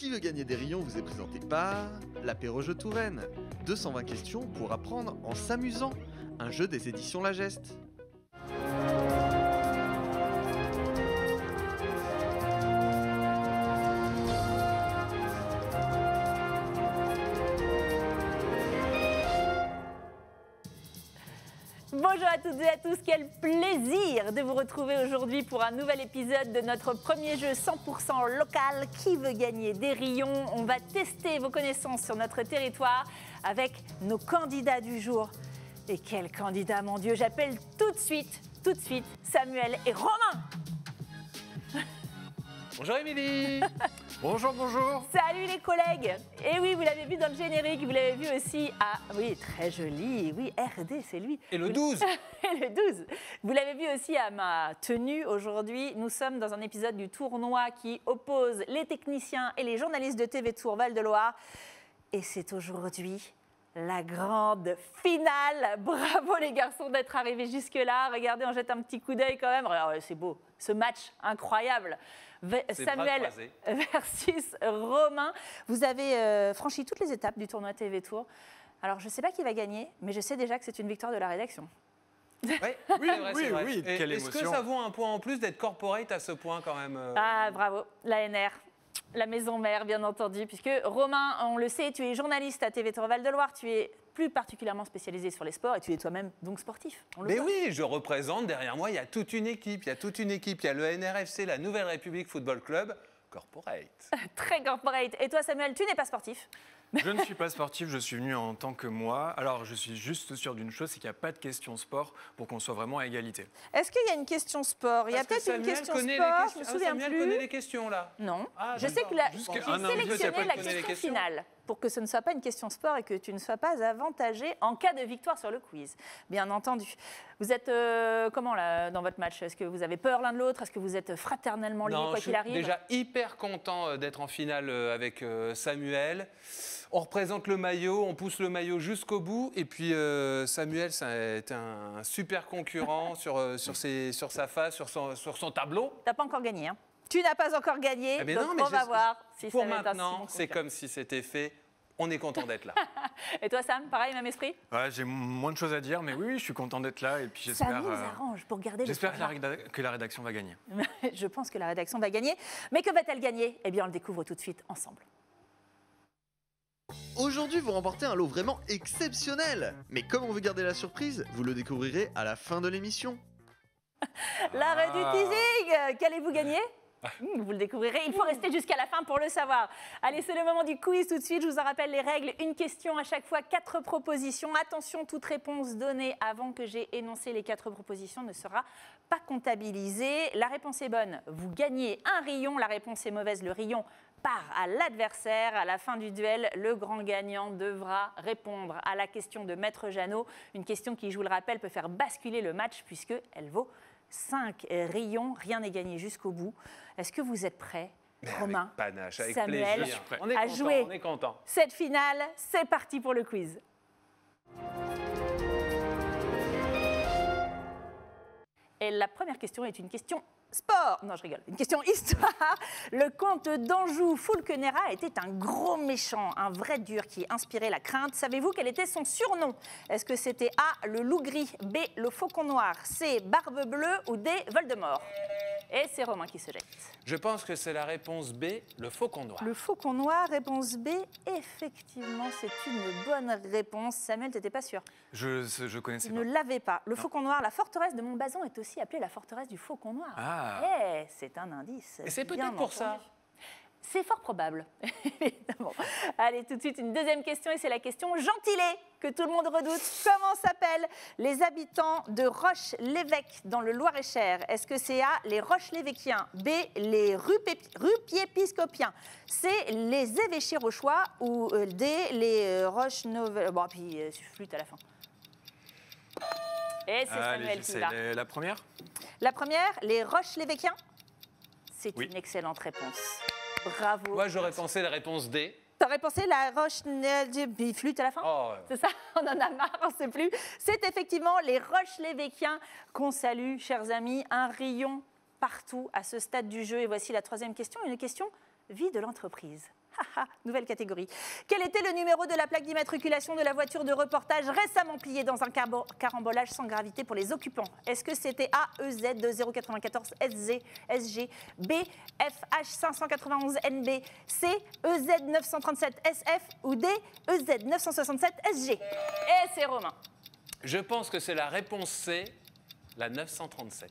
Qui veut gagner des rayons vous est présenté par l'apéro jeu Touraine. 220 questions pour apprendre en s'amusant. Un jeu des éditions La Geste. Bonjour à toutes et à tous, quel plaisir de vous retrouver aujourd'hui pour un nouvel épisode de notre premier jeu 100% local. Qui veut gagner des rayons? On va tester vos connaissances sur notre territoire avec nos candidats du jour. Et quel candidat, mon Dieu! J'appelle tout de suite Samuel et Romain. Bonjour Émilie. Bonjour. Salut les collègues. Et oui, vous l'avez vu dans le générique, vous l'avez vu aussi à... Oui, très joli, oui, RD, c'est lui. Et le 12. Et le 12. Vous l'avez vu aussi à ma tenue aujourd'hui. Nous sommes dans un épisode du tournoi qui oppose les techniciens et les journalistes de TV Tour Val-de-Loire. Et c'est aujourd'hui la grande finale. Bravo les garçons d'être arrivés jusque-là. Regardez, on jette un petit coup d'œil quand même. Regardez, c'est beau, ce match incroyable. Samuel versus Romain. Vous avez franchi toutes les étapes du tournoi TV Tour. Alors, je ne sais pas qui va gagner, mais je sais déjà que c'est une victoire de la rédaction. Oui, quelle Est-ce que émotion. ça vaut un point en plus d'être corporate à ce point quand même Ah, bravo, l'ANR. La maison mère, bien entendu, puisque Romain, on le sait, tu es journaliste à TV Tour Val-de-Loire, tu es plus particulièrement spécialisé sur les sports et tu es toi-même donc sportif. Mais oui, je représente, derrière moi, il y a toute une équipe. Il y a le NRFC, la Nouvelle République Football Club, corporate. Très corporate. Et toi, Samuel, tu n'es pas sportif? Je ne suis pas sportif, je suis venu en tant que moi. Alors, je suis juste sûr d'une chose, c'est qu'il n'y a pas de question sport pour qu'on soit vraiment à égalité. Est-ce qu'il y a une question sport? Il y a peut-être une question sport, je me souviens Samuel plus. connaît les questions là. Non, Ah, je sais d'accord. que j'ai Jusqu'à un invité, sélectionné pas la connaît les question questions. finale pour que ce ne soit pas une question sport et que tu ne sois pas avantagé en cas de victoire sur le quiz, bien entendu. Vous êtes comment là dans votre match? Est-ce que vous avez peur l'un de l'autre? Est-ce que vous êtes fraternellement liés quoi je qu'il suis arrive? déjà hyper content d'être en finale avec Samuel. On représente le maillot, on pousse le maillot jusqu'au bout. Et puis Samuel, c'est un super concurrent sur sa face, sur son tableau. T'as pas encore gagné, hein? Tu n'as pas encore gagné, Eh bien donc non, mais on va voir si pour ça va être un si maintenant, bon c'est concurrent. comme si c'était fait. On est content d'être là. Et toi, Sam, pareil, même esprit? Ouais, j'ai moins de choses à dire, mais oui, je suis content d'être là et puis Ça j'espère. nous arrange pour garder le J'espère format. que la rédaction va gagner. Je pense que la rédaction va gagner. Mais que va-t-elle gagner? Eh bien, on le découvre tout de suite ensemble. Aujourd'hui, vous remportez un lot vraiment exceptionnel. Mais comme on veut garder la surprise, vous le découvrirez à la fin de l'émission. L'arrêt du teasing! Qu'allez-vous gagner? Vous le découvrirez, il faut rester jusqu'à la fin pour le savoir. Allez, c'est le moment du quiz tout de suite. Je vous en rappelle les règles. Une question à chaque fois, 4 propositions. Attention, toute réponse donnée avant que j'ai énoncé les 4 propositions ne sera pas comptabilisée. La réponse est bonne, vous gagnez un rayon. La réponse est mauvaise, le rayon part à l'adversaire. À la fin du duel, le grand gagnant devra répondre à la question de Maître Jeannot. Une question qui, je vous le rappelle, peut faire basculer le match puisqu'elle vaut 5 rayons, rien n'est gagné jusqu'au bout. Est-ce que vous êtes prêts, Romain, Avec panache, avec Samuel, plaisir. prêt. On est à content, jouer on est content. cette finale? C'est parti pour le quiz. Et la première question est une question sport. Non, je rigole. Une question histoire. Le comte d'Anjou, Fulkenera, était un gros méchant, un vrai dur qui inspirait la crainte. Savez-vous quel était son surnom? Est-ce que c'était A, le loup gris, B, le faucon noir, C, barbe bleue ou D, Voldemort? Et c'est Romain qui se jette. Je pense que c'est la réponse B, le faucon noir. Le faucon noir, réponse B. Effectivement, c'est une bonne réponse. Samuel, t'étais pas sûr? Je connaissais Tu pas. ne l'avais pas. Le faucon noir, la forteresse de Montbazon est aussi appelée la forteresse du faucon noir. Ah. Eh, c'est un indice. Et c'est bien peut-être pour ça. entendu. C'est fort probable, évidemment. Allez, tout de suite, une deuxième question, et c'est la question gentilée que tout le monde redoute. Comment s'appellent les habitants de Roche-l'Évêque dans le Loir-et-Cher? Est-ce que c'est A, les Roche-l'Évêquiens, B, les Rupiépiscopiens, C, les évêchés rochois ou D, les Roche-Nouvelles? Bon, puis flûte à la fin. Et c'est Samuel qui va. C'est la première. La première, les Roche-l'Évêquiens? C'est Oui. une excellente réponse. Bravo. Moi, j'aurais pensé la réponse D. T'aurais pensé la flûte à la fin? Oh. C'est ça, on en a marre, on ne sait plus. C'est effectivement les Roche-l'Évêquiens qu'on salue, chers amis. Un rayon partout à ce stade du jeu. Et voici la troisième question, une question vie de l'entreprise. Nouvelle catégorie. Quel était le numéro de la plaque d'immatriculation de la voiture de reportage récemment pliée dans un carambolage sans gravité pour les occupants? Est-ce que c'était A, EZ 094 SG, SG, B, FH 591 NB, C, EZ 937 SF ou D, EZ 967 SG? Et c'est Romain. Je pense que c'est la réponse C, la 937.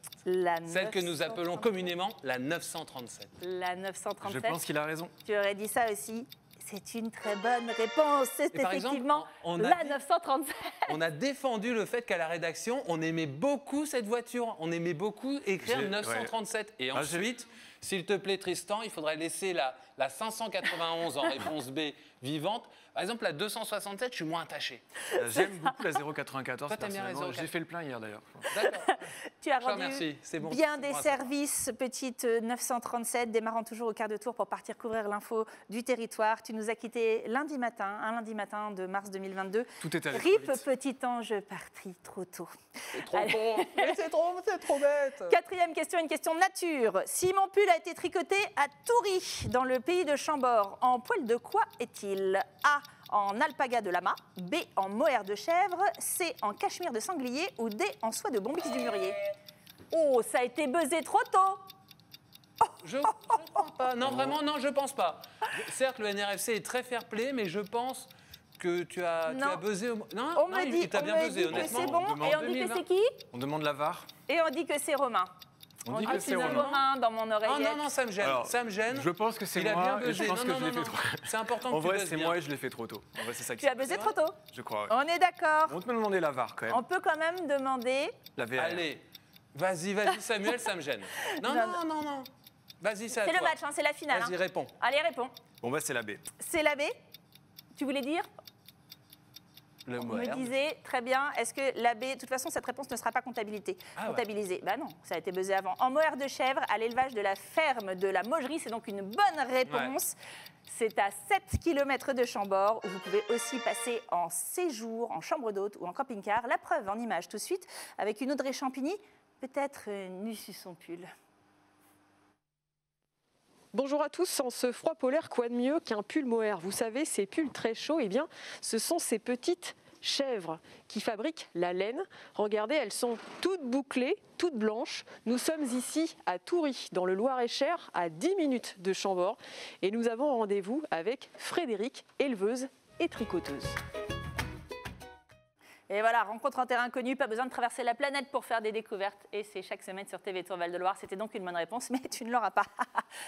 Celle que nous appelons communément la 937. La 937. Je pense qu'il a raison. Tu aurais dit ça aussi. C'est une très bonne réponse. C'est effectivement la 937. On a défendu le fait qu'à la rédaction, on aimait beaucoup cette voiture. On aimait beaucoup écrire 937. Ouais. Et ensuite, s'il te plaît, Tristan, il faudrait laisser la 591 en réponse B vivante. Par exemple, la 267, je suis moins attaché. J'aime beaucoup la 094. Toi, t'aimes bien la 094. J'ai fait le plein hier d'ailleurs. D'accord. Tu as rendu bon, bien des services, petite 937, démarrant toujours au quart de tour pour partir couvrir l'info du territoire. Tu nous as quittés un lundi matin de mars 2022. Tout est allé RIP, trop vite. petit ange parti trop tôt. C'est trop con. Mais c'est trop bête. Quatrième question, une question nature. Si mon pull a été tricoté à Toury, dans le pays de Chambord, en poil de quoi est-il? A, en alpaga de lama, B, en mohair de chèvre, C, en cachemire de sanglier ou D, en soie de bombix du mûrier. Oh, ça a été buzzé trop tôt. Je crois pas. Non, vraiment, non, je pense pas. Certes, le NRFC est très fair-play, mais je pense que tu as buzzé. On me dit que c'est bon, et on dit que c'est qui? On demande la VAR. Et on dit que c'est Romain. On dit que c'est Romain dans mon oreillette. Non, ça me gêne. Alors, ça me gêne. Je pense que c'est moi. Il a bien buzzé. Je pense que je l'ai fait trop. C'est important que en tu vrai, buzzes c'est bien. moi et je l'ai fait trop tôt. En vrai, c'est ça qui Tu as buzzé trop tôt. Je crois. Ouais. On est d'accord. On peut me demander la VAR quand même. On peut quand même demander. La VAR. Allez, vas-y, Samuel, ça me gêne. Non. Vas-y, c'est à toi. C'est le match, c'est la finale. Vas-y, réponds. Allez, réponds. Bon, bah, c'est la B. C'est la B. Tu voulais dire? Le On me disait, très bien, est-ce que la B, de toute façon, cette réponse ne sera pas comptabilisée? Bah non, ça a été buzzé avant. En mohair de chèvre, à l'élevage de la ferme de la Maugerie, c'est donc une bonne réponse. Ouais. C'est à 7 km de Chambord, où vous pouvez aussi passer en séjour, en chambre d'hôte ou en camping-car. La preuve en image tout de suite, avec une Audrey Champigny, peut-être nue sur son pull. Bonjour à tous, en ce froid polaire, quoi de mieux qu'un pull mohair? Vous savez, ces pulls très chauds, eh bien, ce sont ces petites chèvres qui fabriquent la laine. Regardez, elles sont toutes bouclées, toutes blanches. Nous sommes ici à Toury, dans le Loir-et-Cher, à 10 minutes de Chambord. Et nous avons rendez-vous avec Frédéric, éleveuse et tricoteuse. Et voilà, rencontre en terrain connu, pas besoin de traverser la planète pour faire des découvertes. Et c'est chaque semaine sur TV Tour Val-de-Loire. C'était donc une bonne réponse, mais tu ne l'auras pas.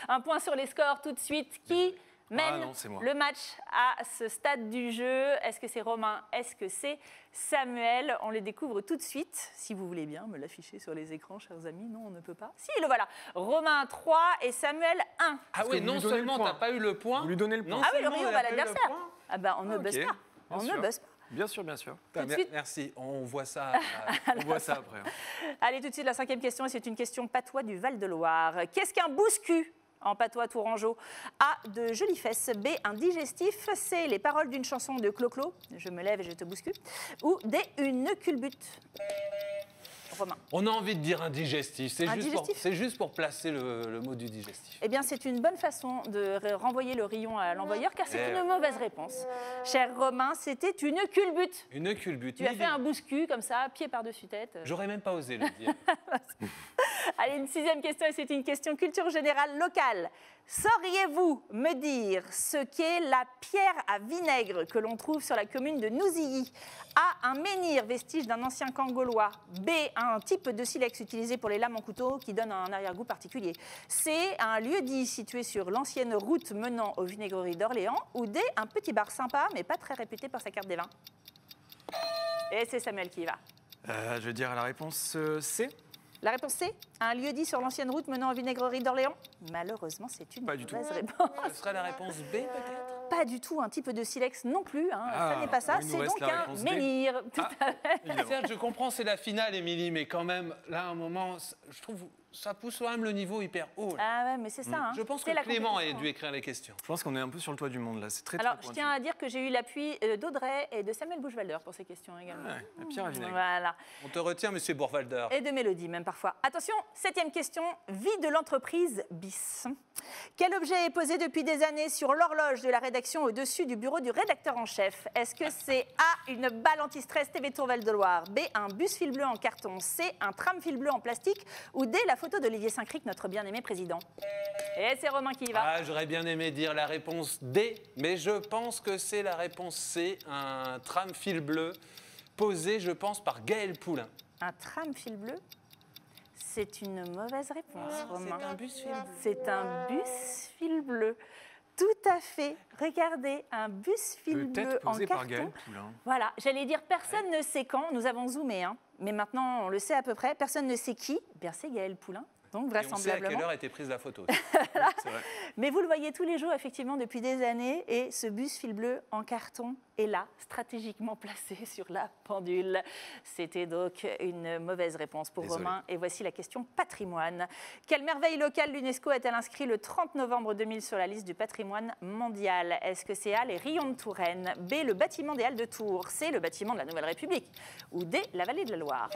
Un point sur les scores tout de suite. Qui mène le match à ce stade du jeu? Est-ce que c'est Romain? Est-ce que c'est Samuel? On les découvre tout de suite. Si vous voulez bien me l'afficher sur les écrans, chers amis. Non, on ne peut pas. Si, le voilà. Romain 3 et Samuel 1. Ah oui, non seulement tu n'as pas eu le point. Vous lui donnez le point. Ah oui, le Rio va l'adversaire. Ah ben, on ne buzz pas. On ne buzz pas. Bien sûr, bien sûr. Merci, on voit ça. On voit ça après. Allez, tout de suite, la cinquième question, et c'est une question patois du Val-de-Loire. Qu'est-ce qu'un bouscu en patois tourangeau? A, de jolies fesses. B, un digestif. C, les paroles d'une chanson de Clo-Clo, je me lève et je te bouscule. Ou D, une culbute. Romain. On a envie de dire un digestif. C'est juste pour placer le mot du digestif. Eh bien, c'est une bonne façon de renvoyer le rayon à l'envoyeur, car c'est une mauvaise réponse. Cher Romain, c'était une culbute. Une culbute. Tu as fait un bouscu comme ça, pied par-dessus tête. J'aurais même pas osé le dire. Allez, une sixième question, et c'est une question culture générale locale. Sauriez-vous me dire ce qu'est la pierre à vinaigre que l'on trouve sur la commune de Nouzilly? A, un menhir, vestige d'un ancien camp gaulois. B, un type de silex utilisé pour les lames en couteau qui donne un arrière-goût particulier. C, un lieu-dit situé sur l'ancienne route menant aux vinaigreries d'Orléans. Ou D, un petit bar sympa mais pas très réputé pour sa carte des vins. Et c'est Samuel qui y va. Je vais dire la réponse C. La réponse C, un lieu-dit sur l'ancienne route menant aux vinaigreries d'Orléans. Malheureusement, c'est une mauvaise réponse. Ce serait la réponse B, peut-être? Pas du tout, un type de silex non plus. Ça n'est pas ça, c'est donc un menhir. Tout à fait. Certes, je comprends, c'est la finale, Émilie, mais quand même, là, à un moment, je trouve ça pousse quand même le niveau hyper haut. Là. Ah ouais, mais c'est ça. Hein. Je pense C'est que la Clément a compétition, dû hein. écrire les questions. Je pense qu'on est un peu sur le toit du monde là. C'est très Alors, très je pointu. tiens à dire que j'ai eu l'appui d'Audrey et de Samuel Buchwalder pour ces questions également. Ouais, la pierre à vinaigre. Voilà. On te retient, monsieur Bourwalder. Et de Mélodie, même parfois. Attention, 7e question, vie de l'entreprise BIS. Quel objet est posé depuis des années sur l'horloge de la rédaction au-dessus du bureau du rédacteur en chef? Est-ce que c'est A, une balle anti-stress TV Tourvel de Loire, B, un bus fil bleu en carton, C, un tram fil bleu en plastique, ou D, la photo d'Olivier Saint-Cric, notre bien-aimé président? Et c'est Romain qui y va. Ah, j'aurais bien aimé dire la réponse D, mais je pense que c'est la réponse C, un tram fil bleu posé, je pense, par Gaël Poulain. Un tram fil bleu? C'est une mauvaise réponse, Romain. C'est un bus fil bleu. C'est un bus fil bleu. Tout à fait. Regardez, un bus fil bleu Peut-être en posé par carton. Gaël Poulain. Voilà, j'allais dire personne ne sait quand, nous avons zoomé, hein, mais maintenant on le sait à peu près, personne ne sait qui, bien c'est Gaël Poulain, donc Et on sait à vraisemblablement. quelle heure était prise la photo. C'est vrai. Mais vous le voyez tous les jours effectivement depuis des années et ce bus fil bleu en carton est là, stratégiquement placé sur la pendule. C'était donc une mauvaise réponse pour Désolé. Romain. Et voici la question patrimoine. Quelle merveille locale l'UNESCO a-t-elle inscrit le 30 novembre 2000 sur la liste du patrimoine mondial? Est-ce que c'est A, les Rayons de Touraine, B, le bâtiment des Halles de Tours, C, le bâtiment de la Nouvelle République, ou D, la vallée de la Loire?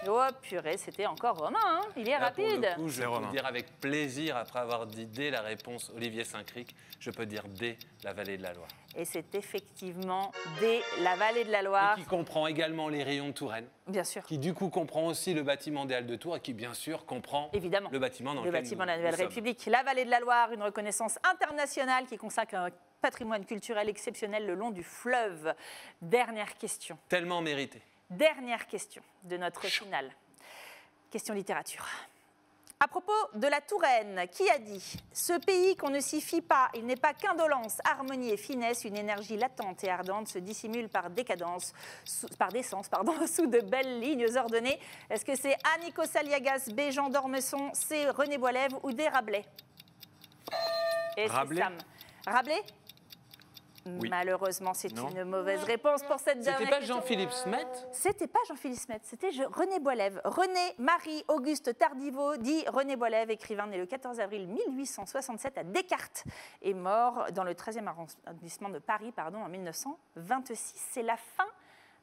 Oh purée, c'était encore Romain, hein, il est Là, pour rapide. le coup, je C'est peux Romain. dire avec plaisir, après avoir dit D, la réponse Olivier Saint-Cric, je peux dire D, la vallée de la Loire. Et c'est effectivement D, la vallée de la Loire. Et qui comprend également les Rayons de Touraine, Bien sûr. qui du coup comprend aussi le bâtiment des Halles de Tours et qui bien sûr comprend Évidemment. le bâtiment dans Le lequel bâtiment de nous- la Nouvelle nous sommes. République. La vallée de la Loire, une reconnaissance internationale qui consacre un patrimoine culturel exceptionnel le long du fleuve. Dernière question. Tellement mérité. Dernière question de notre finale. Question littérature. À propos de la Touraine, qui a dit « Ce pays qu'on ne s'y fie pas, il n'est pas qu'indolence, harmonie et finesse, une énergie latente et ardente se dissimule par décadence, par décence, sous de belles lignes ordonnées ». Est-ce que c'est A. Nikos Aliagas, B. Jean d'Ormesson, C. René Boilève ou D. Rabelais? Et c'est Rabelais. Sam. Rabelais? Oui. Malheureusement, c'est Non. une mauvaise réponse pour cette C'était dernière pas question. Jean-Philippe Smet? C'était pas Jean-Philippe Smet, c'était René Boilève. René Marie Auguste Tardiveau, dit René Boilève, écrivain né le 14 avril 1867 à Descartes, est mort dans le 13e arrondissement de Paris en 1926. C'est la fin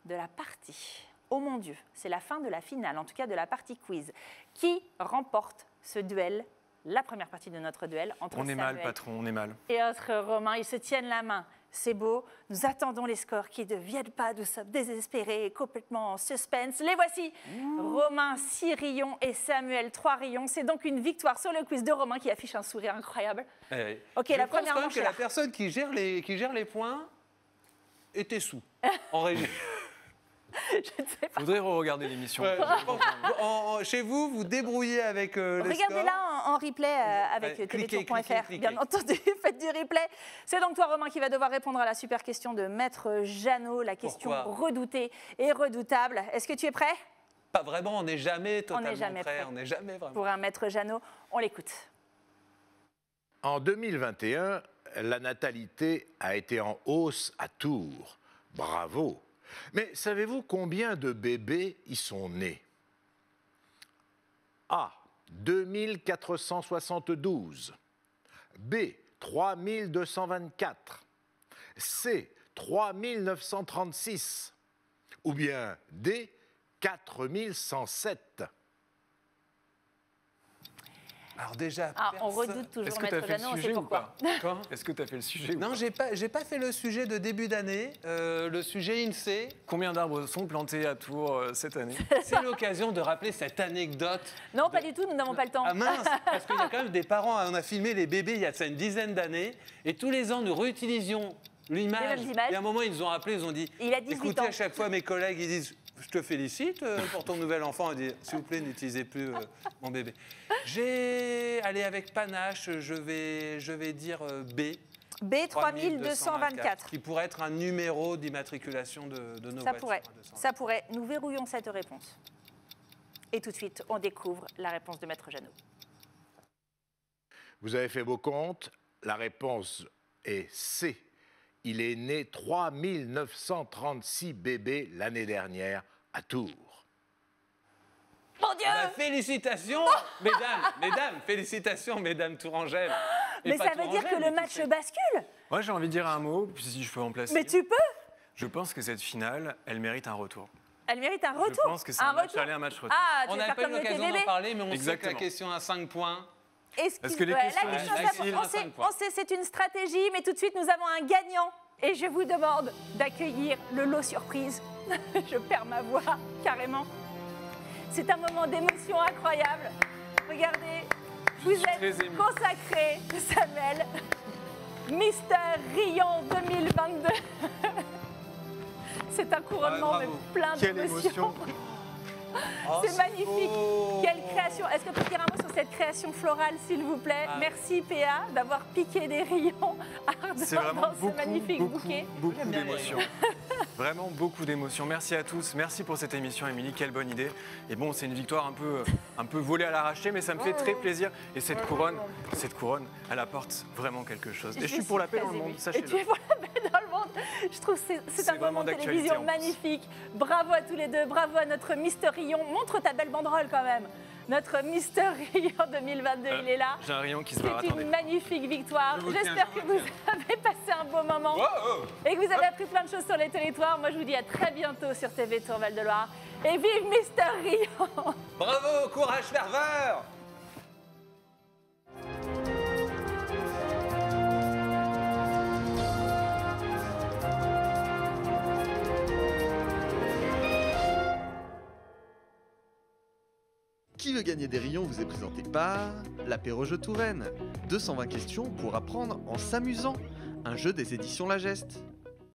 de la partie. Oh mon Dieu, c'est la fin de la finale, en tout cas de la partie quiz. Qui remporte ce duel, la première partie de notre duel entre On est mal, Samuel patron, on est mal. et entre Romain? Ils se tiennent la main. C'est beau. Nous attendons les scores qui ne viennent pas. Nous sommes désespérés, complètement en suspense. Les voici. Romain, 6 rayons et Samuel, 3 rayons. C'est donc une victoire sur le quiz de Romain qui affiche un sourire incroyable. Ok, Je la pense première quand même manche que est la là. personne qui gère les points était sous en régie. Je ne sais pas. Faudrait re-regarder l'émission. Ouais, je pense. Chez vous, vous débrouillez avec les scores. Regardez-là en replay avec Ouais, cliquez, télétour.fr. cliquez. Bien entendu, faites du replay. C'est donc toi, Romain, qui va devoir répondre à la super question de Maître Jeannot, la question Pourquoi redoutée et redoutable. Est-ce que tu es prêt Pas vraiment, on n'est jamais totalement jamais prêt. On n'est jamais vraiment. pour un Maître Jeannot? On l'écoute. En 2021, la natalité a été en hausse à Tours. Bravo. Mais savez-vous combien de bébés y sont nés? A. 2472. B. 3224. C. 3936. Ou bien D. 4107. Alors déjà, Ah, on personne- redoute toujours Est-ce que tu as Maître fait le Jeannot, on sait sujet ou pourquoi. pas Quand Est-ce que tu as fait le sujet ou Non, pas j'ai pas fait le sujet de début d'année. Le sujet INSEE, Combien d'arbres sont plantés à Tours cette année? c'est l'occasion de rappeler cette anecdote. Non, pas du tout, nous n'avons pas le temps. Ah mince, parce qu'il y a quand même des parents, on a filmé les bébés il y a de ça une dizaine d'années, et tous les ans nous réutilisions l'image. Les mêmes images. Et à un moment ils nous ont appelés, ils ont dit, Il a 18 écoutez, ans. à chaque fois mes collègues ils disent, je te félicite pour ton nouvel enfant, on dit, s'il vous plaît n'utilisez plus mon bébé. J'ai allé avec panache, je vais dire B. B, 3224. Qui pourrait être un numéro d'immatriculation de nos Ça voitures. pourrait, 224. ça pourrait. Nous verrouillons cette réponse. Et tout de suite, on découvre la réponse de Maître Jeannot. Vous avez fait vos comptes. La réponse est C. Il est né 3936 bébés l'année dernière à Tours. Mon Dieu! Ah bah, félicitations, félicitations, mesdames Tourangelle. Et Mais pas ça veut dire que Tourangelle, le mais match qui c'est bascule. Moi, j'ai envie de dire un mot, puis si je peux en placer. Mais tu peux. Je pense que cette finale, elle mérite un retour. Elle mérite un retour. Je pense que c'est un match aller, un match retour. Ah, tu On veux n'a faire pas eu comme le l'occasion d'en TBB. parler, mais on sait que la Exactement. question à 5 points. Parce que les Ouais, questions la question, sont ça, difficiles. on sait, c'est une stratégie, mais tout de suite, nous avons un gagnant. Et je vous demande d'accueillir le lot surprise. Je perds ma voix, carrément. C'est un moment d'émotion incroyable. Regardez, vous très êtes ému. consacré, Samuel, Mister Rion 2022. C'est un couronnement, Ouais, mais bravo. plein Quelle d'émotions. émotion. Oh, C'est magnifique. beau. Quelle création. Est-ce que tu peux dire un mot sur cette création florale, s'il vous plaît? Ah. Merci PA d'avoir piqué des rayons C'est ardents vraiment dans ce beaucoup, magnifique bouquet. beaucoup d'émotions. Vraiment beaucoup d'émotions. Merci à tous. Merci pour cette émission, Émilie. Quelle bonne idée. Et bon, c'est une victoire un peu volée à l'arraché, mais ça me fait très plaisir. Et cette couronne, elle apporte vraiment quelque chose. Et je suis pour la paix très dans le monde, émue. Et sachez-le. tu es pour la paix dans le monde. Je trouve que c'est un vraiment moment de d'actualité, télévision en plus. magnifique. Bravo à tous les deux. Bravo à notre Mister Rion. Montre ta belle banderole quand même. Notre Mister Rion 2022, il est là. J'ai un rayon qui se barre, C'est attendez. une magnifique victoire. Je vous tiens, J'espère je que vous vous avez passé un beau moment et que vous avez appris plein de choses sur les territoires. Moi, je vous dis à très bientôt sur TV Tour Val-de-Loire. Et vive Mister Rion! Bravo, courage, ferveur. Qui veut gagner des rayons vous est présenté par l'apéro-jeu Touraine. 220 questions pour apprendre en s'amusant. Un jeu des éditions La Geste.